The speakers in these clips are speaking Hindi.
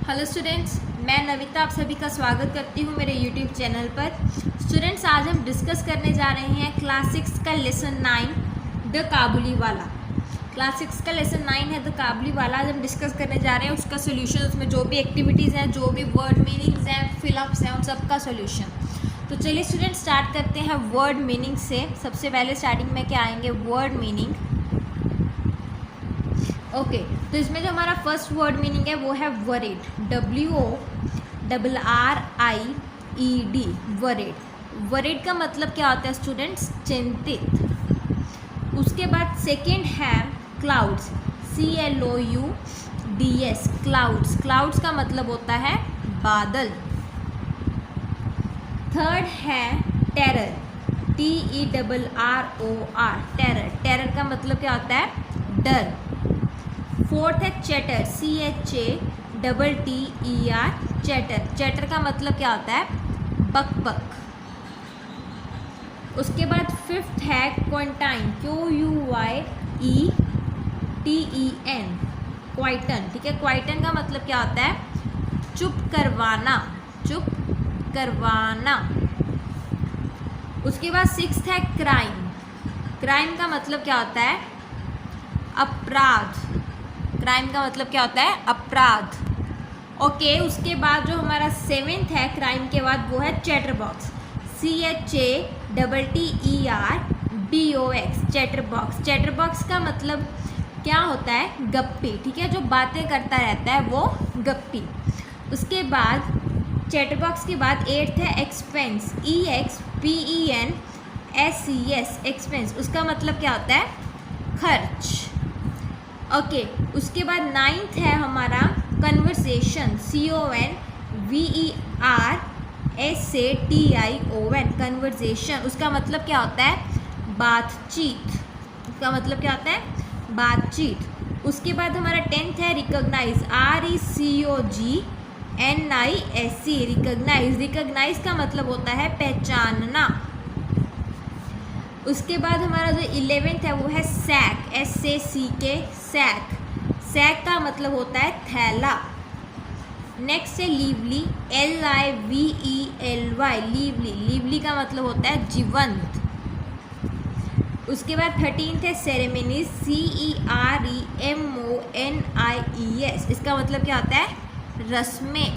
हेलो स्टूडेंट्स, मैं नविता आप सभी का स्वागत करती हूँ मेरे यूट्यूब चैनल पर। स्टूडेंट्स, आज हम डिस्कस करने जा रहे हैं क्लास 6 का लेसन 9 द काबुली वाला। क्लास 6 का लेसन 9 है द काबुली वाला। आज हम डिस्कस करने जा रहे हैं उसका सोल्यूशन, उसमें जो भी एक्टिविटीज़ हैं, जो भी वर्ड मीनिंग्स हैं, फिलअप्स हैं, उन सब का सोल्यूशन। तो चलिए स्टूडेंट्स स्टार्ट करते हैं वर्ड मीनिंग से। सबसे पहले स्टार्टिंग में क्या आएंगे? Word meaning. ओके, तो इसमें जो हमारा फर्स्ट वर्ड मीनिंग है वो है वरीड, WORRIED, वरीड। वरीड का मतलब क्या होता है स्टूडेंट्स? चिंतित। उसके बाद सेकंड है क्लाउड्स, CLOUDS, क्लाउड्स। क्लाउड्स का मतलब होता है बादल। थर्ड है टेरर, TERROR, टेरर। टेरर का मतलब क्या होता है? डर। फोर्थ है चैटर, CHATTER, चैटर। चैटर का मतलब क्या होता है? बक बक। उसके बाद फिफ्थ है क्वांटाइन, QUYETEN, क्वाइटन। ठीक है, क्वाइटन का मतलब क्या होता है? चुप करवाना, चुप करवाना। उसके बाद सिक्स्थ है क्राइम। क्राइम का मतलब क्या होता है? अपराध। क्राइम का मतलब क्या होता है? अपराध। ओके, उसके बाद जो हमारा सेवेंथ है क्राइम के बाद वो है chatter box, CHATTERBOX, chatter box. Chatter box का मतलब क्या होता है? गप्पी। ठीक है, जो बातें करता रहता है वो गप्पी। उसके बाद चैटर बॉक्स के बाद एट्थ है एक्सपेंस, EXPENSES, एक्सपेंस। उसका मतलब क्या होता है? खर्च। ओके, उसके बाद नाइन्थ है हमारा कन्वर्सेशन, CONVERSATION, कन्वर्सेशन। उसका मतलब क्या होता है? बातचीत। उसका मतलब क्या होता है? बातचीत। उसके बाद हमारा टेंथ है रिकॉग्नाइज, RECOGNISE, रिकॉग्नाइज। रिकॉग्नाइज का मतलब होता है पहचानना। उसके बाद हमारा जो 11th है वो है सैक, SACK, सैक। सैक का मतलब होता है थैला। नेक्स्ट है लीवली, LIVELY, लीवली। लीवली का मतलब होता है जीवंत। उसके बाद 13th है सेरेमनीज, CEREMONIES, इसका मतलब क्या होता है? रस्में।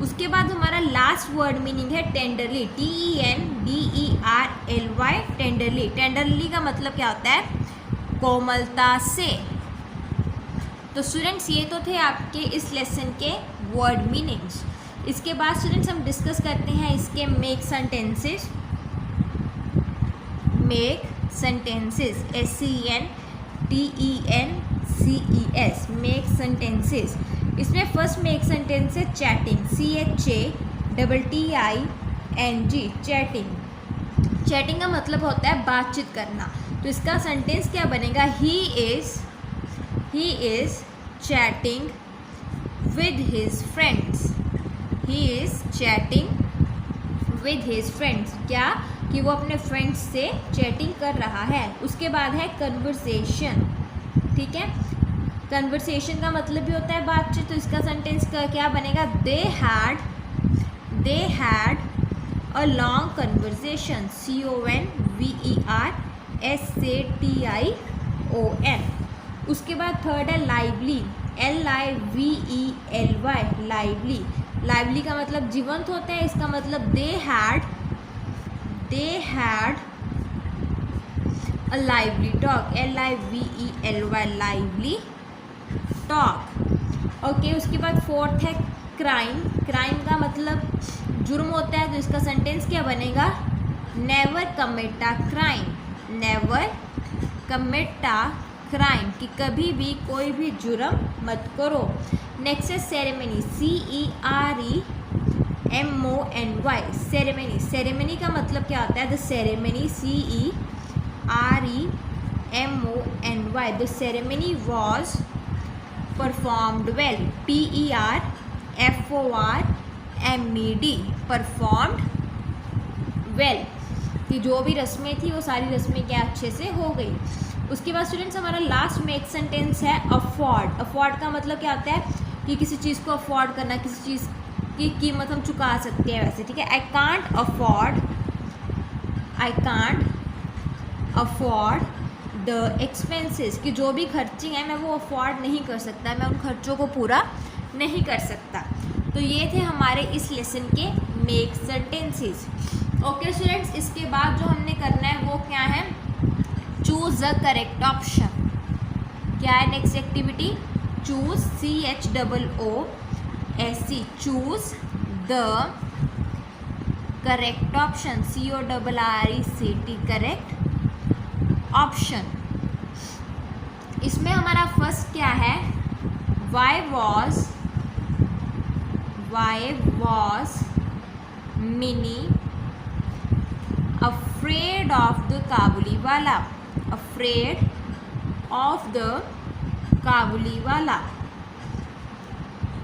उसके बाद हमारा लास्ट वर्ड मीनिंग है टेंडरली, TENDERLY, टेंडरली। टेंडरली का मतलब क्या होता है? कोमलता से। तो स्टूडेंट्स, ये तो थे आपके इस लेसन के वर्ड मीनिंग्स। इसके बाद स्टूडेंट्स हम डिस्कस करते हैं इसके make sentences. Make sentences, SENTENCES, make sentences. इसमें फर्स्ट मेक सेंटेंस है चैटिंग, CHATTING, चैटिंग। चैटिंग का मतलब होता है बातचीत करना। तो इसका सेंटेंस क्या बनेगा? He is chatting with his friends. He is chatting with his friends. क्या? कि वो अपने फ्रेंड्स से चैटिंग कर रहा है। उसके बाद है कन्वर्सेशन। ठीक है, कन्वर्सेशन का मतलब भी होता है बातचीत। तो इसका सेंटेंस का क्या बनेगा? They had a long conversation, CONVERSATION। उसके बाद थर्ड है लाइवली, LIVELY, लाइवली। लाइवली का मतलब जीवंत होता है। इसका मतलब they had a lively talk, LIVELY, lively talk. Okay, उसके बाद फोर्थ है क्राइम। क्राइम का मतलब जुर्म होता है। तो इसका सेंटेंस क्या बनेगा? Never commit a crime, never commit a crime, कि कभी भी कोई भी जुर्म मत करो। नेक्स्ट है सेरेमनी, CEREMONY, सेरेमनी। सेरेमनी का मतलब क्या होता है? The ceremony, CEREMONY, the ceremony was performed well, PERFORMED, performed well, कि जो भी रस्में थी वो सारी रस्में क्या अच्छे से हो गई। उसके बाद स्टूडेंट्स हमारा लास्ट मेक सेंटेंस है अफोर्ड। अफोर्ड का मतलब क्या होता है? कि किसी चीज़ को अफोर्ड करना, किसी चीज़ की कीमत हम चुका सकते हैं वैसे, ठीक है। I can't afford the expenses, कि जो भी खर्चे हैं मैं वो अफोर्ड नहीं कर सकता, मैं उन खर्चों को पूरा नहीं कर सकता। तो ये थे हमारे इस लेसन के मेक सेंटेंसेस। ओके स्टूडेंट्स, इसके बाद जो हमने करना है वो क्या है, चूज द करेक्ट ऑप्शन। क्या है next activity, choose CHOOSE, choose the correct option, CORRECT, correct option. इसमें हमारा फर्स्ट क्या है, why was Minnie afraid of the Kabuliwala, afraid of the Kabuliwala.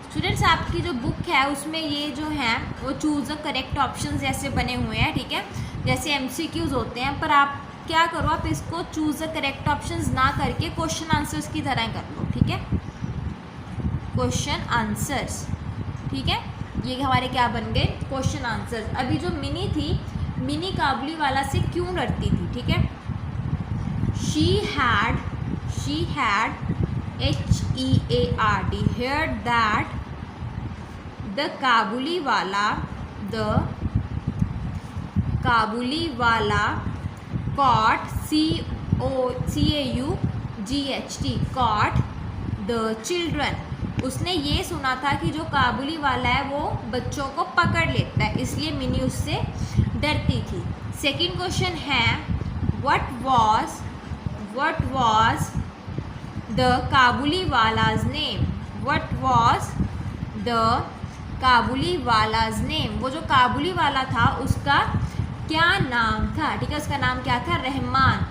Students, आपकी जो बुक है उसमें ये जो है वो चूज द करेक्ट ऑप्शन जैसे बने हुए हैं, ठीक है, जैसे MCQs होते हैं, पर आप क्या करो, आप इसको चूज द करेक्ट ऑप्शंस ना करके क्वेश्चन आंसर्स की तरह कर लो, ठीक है, क्वेश्चन आंसर्स, ठीक है। ये हमारे क्या बन गए, क्वेश्चन आंसर्स। अभी जो मिनी थी, मिनी काबुलीवाला से क्यों डरती थी, ठीक है, she had HEARD heard that the Kabuliwala caught CAUGHT caught the children। उसने ये सुना था कि जो काबुली वाला है वो बच्चों को पकड़ लेता है, इसलिए मिनी उससे डरती थी। सेकंड क्वेश्चन है, what was the काबुलीवाला's name, what was the काबुलीवाला's name, वो जो काबुली वाला था उसका क्या नाम था, ठीक है, उसका नाम क्या था, Rahman,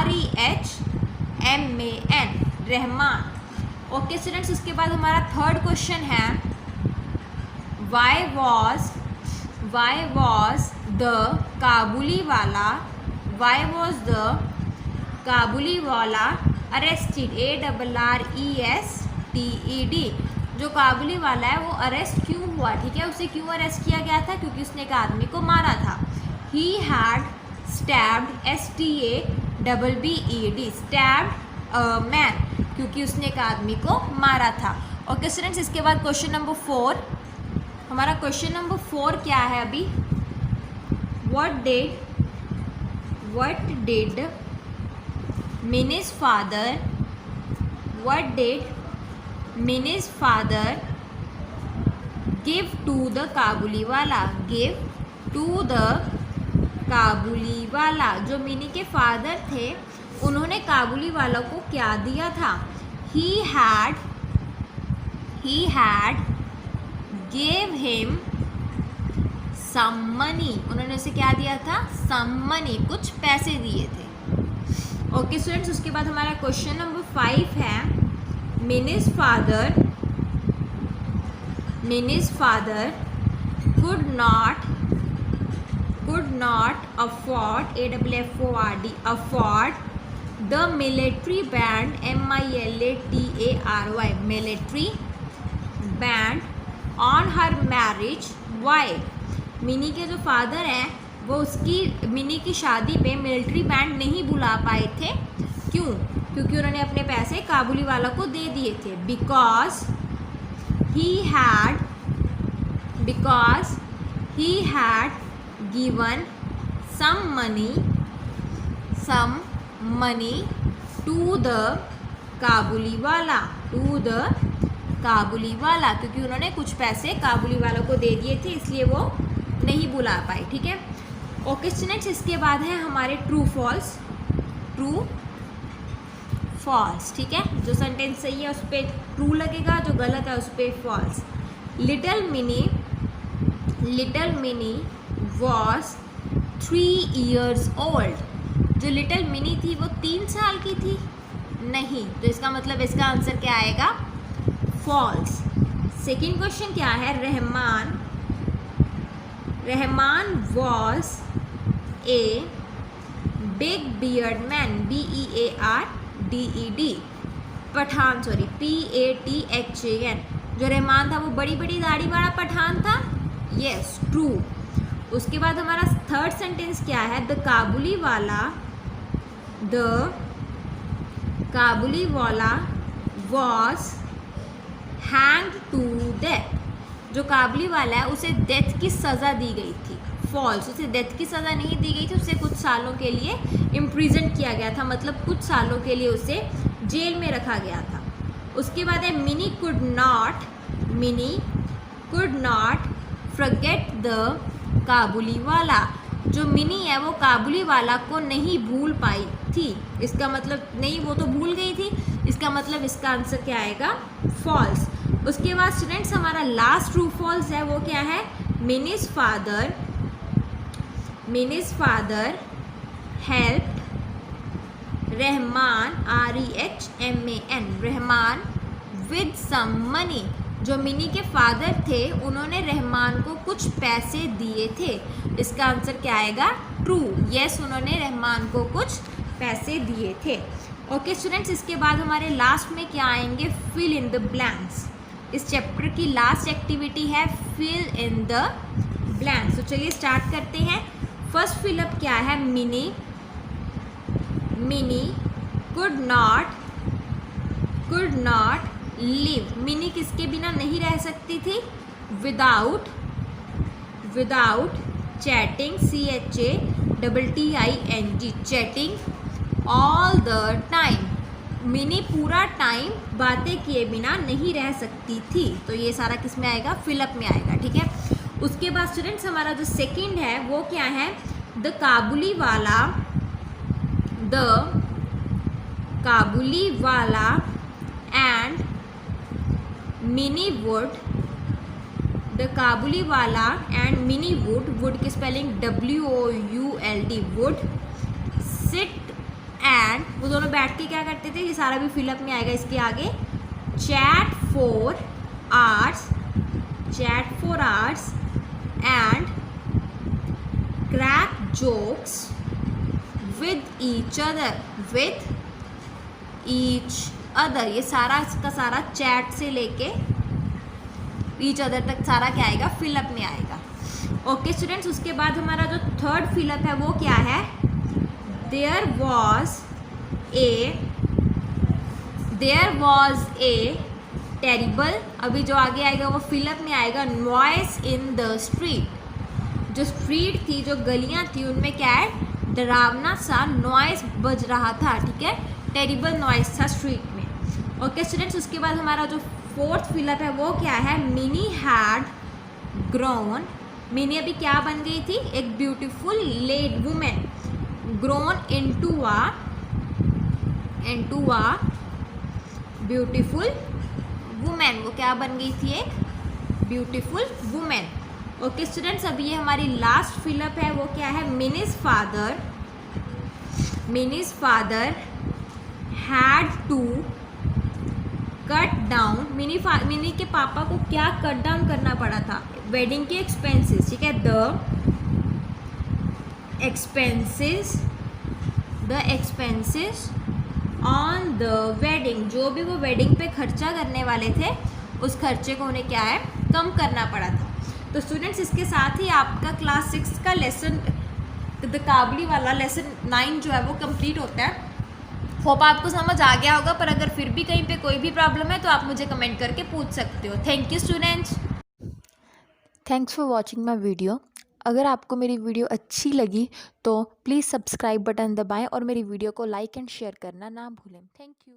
REHMAN, Rahman. Okay students, उसके बाद हमारा थर्ड क्वेश्चन है, why was the Kabuliwala arrested, ARRESTED, जो काबुली वाला है वो अरेस्ट क्यों हुआ, ठीक है, उसे क्यों अरेस्ट किया गया था, क्योंकि उसने एक आदमी को मारा था। He had stabbed, STABBED, stabbed a man, क्योंकि उसने एक आदमी को मारा था। ओके स्टूडेंट्स, इसके बाद क्वेश्चन नंबर 4, हमारा क्वेश्चन नंबर 4 क्या है अभी, what did Minnie's father give to the Kabuliwala, जो मिनी के फादर थे उन्होंने काबुली वाला को क्या दिया था, he had gave him some money, उन्होंने उसे क्या दिया था, some money, कुछ पैसे दिए थे। ओके स्टूडेंट्स, उसके बाद हमारा क्वेश्चन नंबर 5 है, Minnie's father could not afford, afford the military band, MILITARY, military band on her marriage, why, mini के जो फादर हैं वो उसकी मिनी की शादी पे मिलिट्री बैंड नहीं बुला पाए थे, क्यों, क्योंकि उन्होंने अपने पैसे काबुली वाला को दे दिए थे, because he had given some money to the Kabuliwala, क्योंकि उन्होंने कुछ पैसे काबुली वालों को दे दिए थे, इसलिए वो नहीं बुला पाए, ठीक है। ओके स्टूडेंट्स, इसके बाद है हमारे ट्रू फॉल्स, ठीक है, जो सेंटेंस सही है उस पर ट्रू लगेगा, जो गलत है उस पर false. Little Mini was 3 years old, जो लिटिल मिनी थी वो 3 साल की थी, नहीं, तो इसका मतलब इसका आंसर क्या आएगा, फॉल्स। सेकेंड क्वेश्चन क्या है, Rahman was a big beard man, BEARDED, PATHAN जो रहमान था वो बड़ी बड़ी दाढ़ी वाला पठान था? Yes, true. उसके बाद हमारा थर्ड सेंटेंस क्या है? द काबुली वाला वॉज हैंग्ड टू डेथ। जो काबुली वाला है उसे डेथ की सज़ा दी गई थी। फॉल्स, उसे डेथ की सज़ा नहीं दी गई थी, उसे कुछ सालों के लिए इम्प्रिजन किया गया था, मतलब कुछ सालों के लिए उसे जेल में रखा गया था। उसके बाद है Mini could not forget the Kabuliwala. जो मिनी है वो काबुली वाला को नहीं भूल पाई थी। इसका मतलब नहीं, वो तो भूल गई थी, इसका मतलब इसका आंसर क्या आएगा? फॉल्स। उसके बाद स्टूडेंट्स हमारा लास्ट ट्रू फॉल्स है, वो क्या है? Mini's father helped Rehman REHMAN Rehman with some money. जो मिनी के फादर थे उन्होंने रहमान को कुछ पैसे दिए थे। इसका आंसर क्या आएगा? ट्रू। यस, उन्होंने रहमान को कुछ पैसे दिए थे। ओके स्टूडेंट्स, इसके बाद हमारे लास्ट में क्या आएंगे? Fill in the blanks. इस चैप्टर की लास्ट एक्टिविटी है फिल इन द ब्लैंक्स। तो चलिए स्टार्ट करते हैं। फर्स्ट फिलअप क्या है? Mini could not live. Mini किसके बिना नहीं रह सकती थी? Without chatting CHATTING chatting all the time. Mini पूरा टाइम बातें किए बिना नहीं रह सकती थी। तो ये सारा किस में आएगा? फिलअप में आएगा। ठीक है। उसके बाद स्टूडेंट्स हमारा जो सेकंड है वो क्या है? द काबुली वाला एंड मिनी वुड। द काबुली वाला एंड मिनी वुड की spelling WOULD would sit and, वो दोनों बैठ के क्या करते थे? ये सारा भी फिलअप में आएगा इसके आगे। Chat for hours and crack jokes with each other. ये सारा इसका सारा चैट से लेके ईच अदर तक सारा क्या आएगा? फिलअप में आएगा। ओके स्टूडेंट्स, उसके बाद हमारा जो थर्ड फिलअप है वो क्या है? There was a terrible. अभी जो आगे आएगा वो फिलअप में आएगा। Noise in the street. जो स्ट्रीट थी, जो गलियां थी, उनमें क्या है? डरावना सा नॉइस बज रहा था। ठीक है, टेरिबल नॉइस था स्ट्रीट में। ओके स्टूडेंट्स, उसके बाद हमारा जो फोर्थ फिलअप है वो क्या है? Mini had grown. मिनी अभी क्या बन गई थी? एक beautiful lady women. Grown into a beautiful women. वो क्या बन गई थी? एक ब्यूटीफुल वुमेन। ओके स्टूडेंट्स, अभी ये हमारी लास्ट फिलअप है वो क्या है? Mini's father had to cut down. Mini के पापा को क्या कट डाउन करना पड़ा था? वेडिंग के एक्सपेंसेस। ठीक है, the expenses on the wedding. जो भी वो वेडिंग पे खर्चा करने वाले थे उस खर्चे को उन्हें क्या है? कम करना पड़ा था। तो स्टूडेंट्स, इसके साथ ही आपका क्लास 6 का लेसन द काबुली वाला लेसन 9 जो है वो कंप्लीट होता है। होप आपको समझ आ गया होगा, पर अगर फिर भी कहीं पे कोई भी प्रॉब्लम है तो आप मुझे कमेंट करके पूछ सकते हो। Thank you students. Thanks for watching my video. अगर आपको मेरी वीडियो अच्छी लगी तो प्लीज़ सब्सक्राइब बटन दबाएं और मेरी वीडियो को लाइक एंड शेयर करना ना भूलें। Thank you.